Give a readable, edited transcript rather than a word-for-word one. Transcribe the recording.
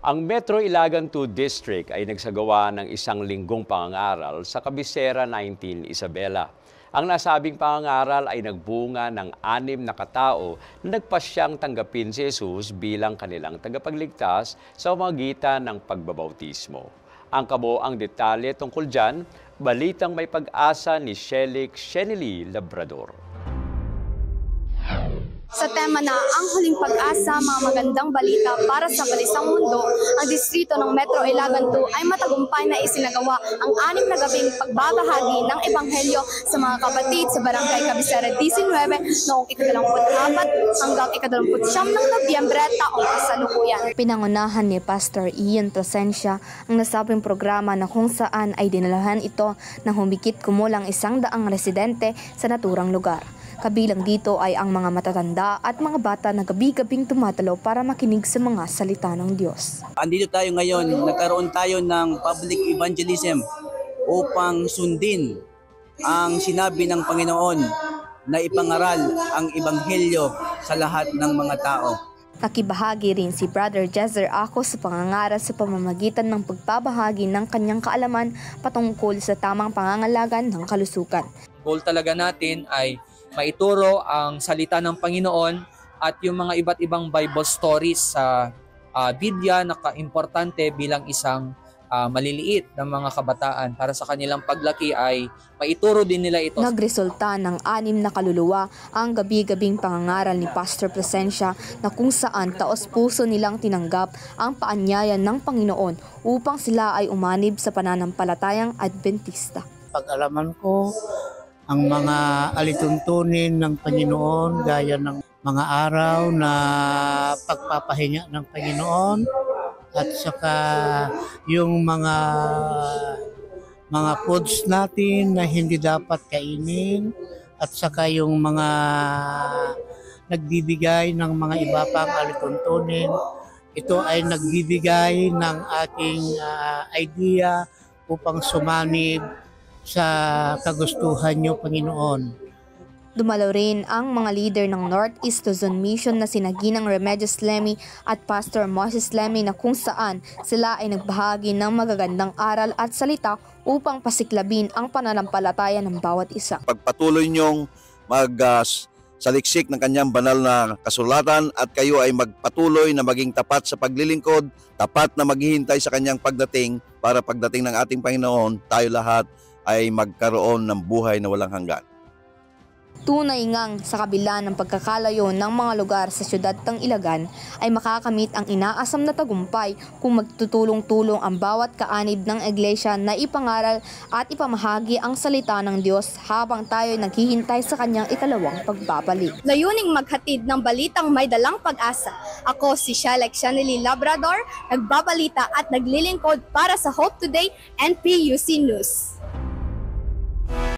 Ang Metro Ilagan 2 District ay nagsagawa ng isang linggong pangangaral sa Cabecera 19 Isabela. Ang nasabing pangangaral ay nagbunga ng 6 na katao na nagpasyang tanggapin si Jesus bilang kanilang tagapagligtas sa pamamagitan ng pagbabautismo. Ang kabuoang detalye tungkol dyan, balitang may pag-asa ni Shenily Labrador. Sa tema na ang huling pag-asa, mga magandang balita para sa balisang mundo, ang distrito ng Metro Ilagan 2 ay matagumpay na isinagawa ang 6 na gabing pagbabahagi ng ebanghelyo sa mga kapatid sa Barangay Cabecera 19 noong ika-24 hanggang ika-29 ng Nobyembre taong kasalukuyan. Pinangunahan ni Pastor Ian Plasencia ang nasabing programa na kung saan ay dinalahan ito ng humigit kumulang 100 residente sa naturang lugar. Kabilang dito ay ang mga matatanda at mga bata na gabi-gabing tumatalo para makinig sa mga salita ng Diyos. Andito tayo ngayon, nagkaroon tayo ng public evangelism upang sundin ang sinabi ng Panginoon na ipangaral ang ebanghelyo sa lahat ng mga tao. Nakibahagi rin si Brother Jezer Ako sa pangangaral sa pamamagitan ng pagbabahagi ng kanyang kaalaman patungkol sa tamang pangangalaga ng kalusugan. Goal talaga natin ay maituro ang salita ng Panginoon at yung mga iba't ibang Bible stories sa Biblia na importante bilang isang maliliit na mga kabataan para sa kanilang paglaki ay maituro din nila ito. Nagresulta ng 6 na kaluluwa ang gabi-gabing pangangaral ni Pastor Plasencia na kung saan taos-puso nilang tinanggap ang paanyaya ng Panginoon upang sila ay umanib sa pananampalatayang Adventista. Pag-alaman ko ang mga alituntunin ng Panginoon gaya ng mga araw na pagpapahinga ng Panginoon at saka yung mga foods natin na hindi dapat kainin at saka yung mga nagbibigay ng mga iba pang alituntunin. Ito ay nagbibigay ng aking idea upang sumanib sa kagustuhan niyo, Panginoon. Dumalo rin ang mga leader ng Northeast Luzon Mission na sina Ginang Remedios Lemmy at Pastor Moses Lemmy na kung saan sila ay nagbahagi ng magagandang aral at salita upang pasiklabin ang pananampalataya ng bawat isa. Pagpatuloy niyong saliksik ng kanyang banal na kasulatan at kayo ay magpatuloy na maging tapat sa paglilingkod, tapat na maghihintay sa kanyang pagdating para pagdating ng ating Panginoon, tayo lahat ay magkaroon ng buhay na walang hanggan. Tunay ngang sa kabila ng pagkakalayo ng mga lugar sa siyudad ng Ilagan ay makakamit ang inaasam na tagumpay kung magtutulong-tulong ang bawat kaanib ng iglesia na ipangaral at ipamahagi ang salita ng Diyos habang tayo naghihintay sa kanyang ikalawang pagbabalik. Layuning maghatid ng balitang may dalang pag-asa. Ako si Shenily Labrador, nagbabalita at naglilingkod para sa Hope Today and PUC News.